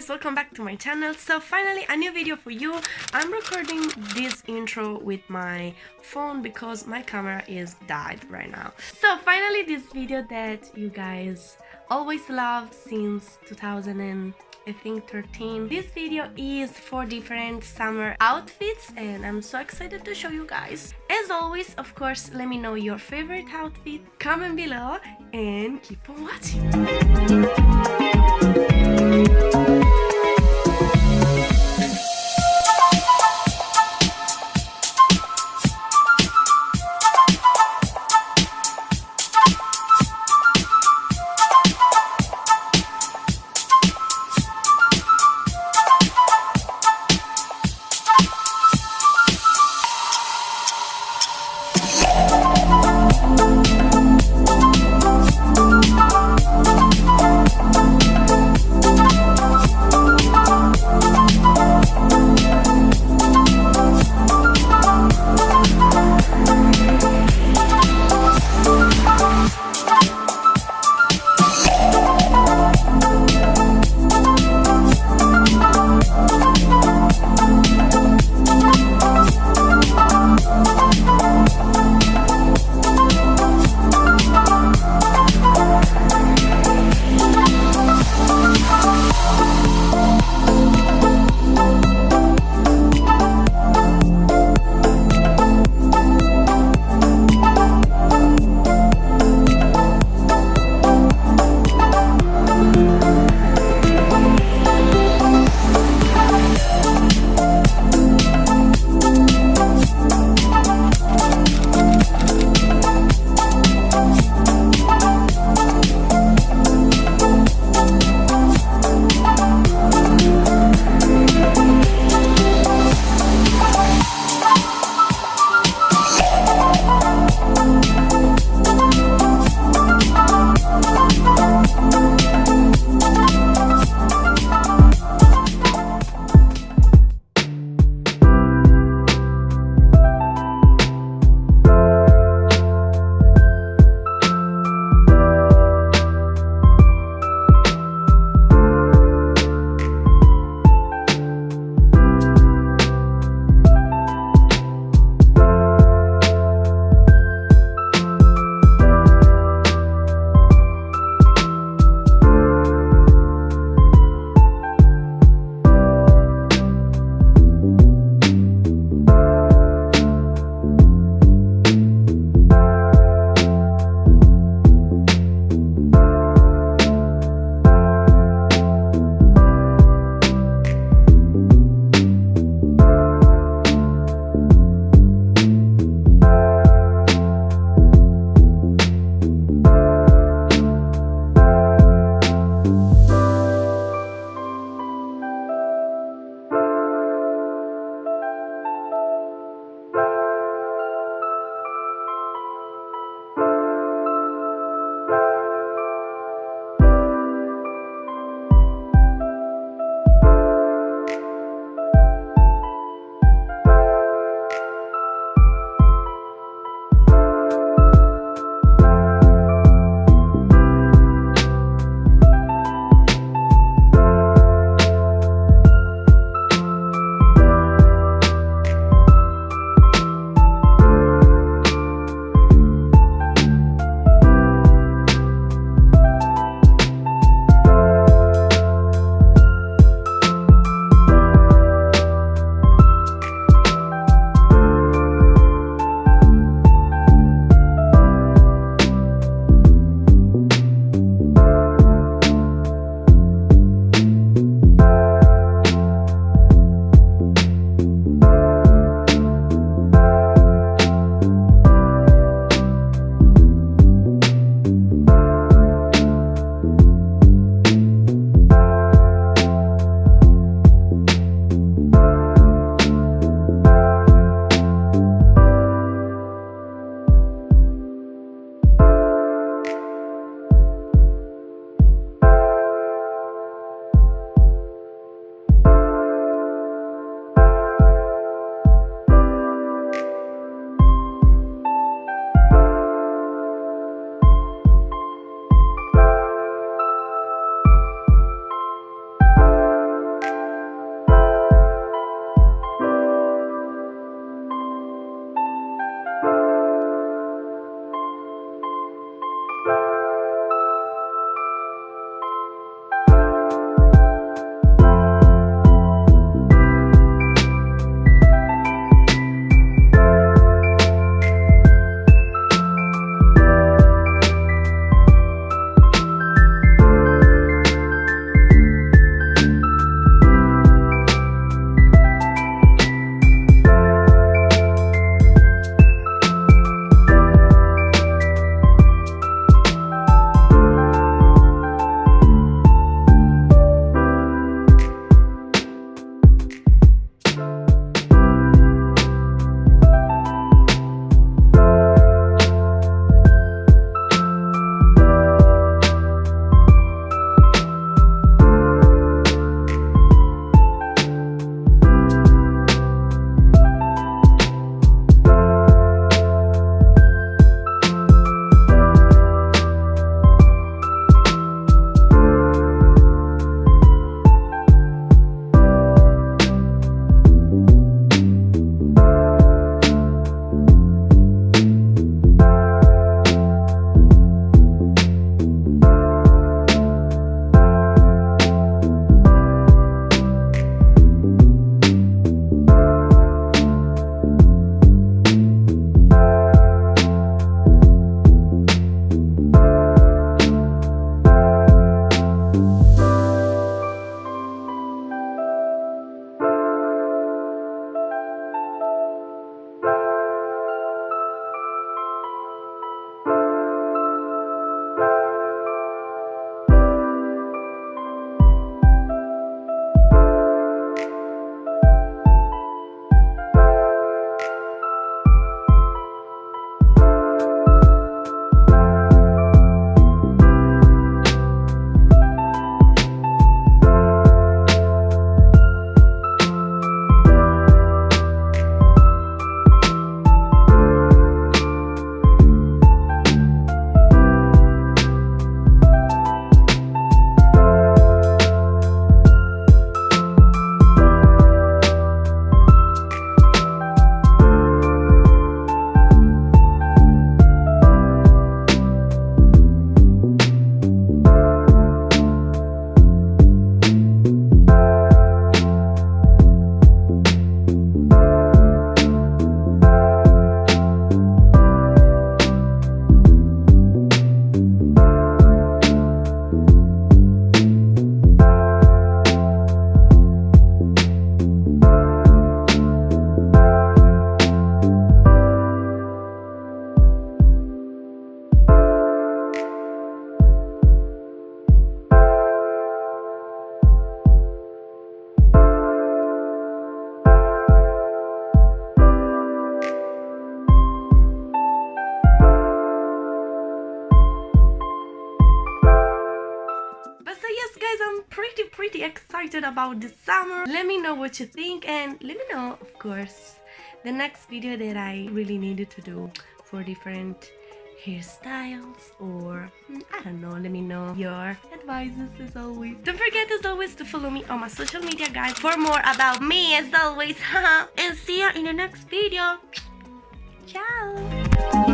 guys, welcome back to my channel. So finally a new video for you. I'm recording this intro with my phone because my camera is died right now. So finally this video that you guys always love since 2013. This video is 4 different summer outfits and I'm so excited to show you guys. As always, of course, let me know your favorite outfit, comment below and keep on watching. pretty excited about this summer. Let me know what you think, and let me know, of course, the next video that I really needed to do for different hairstyles, or I don't know, let me know your advices as always. Don't forget as always to follow me on my social media, guys, for more about me as always. And see you in the next video. Ciao.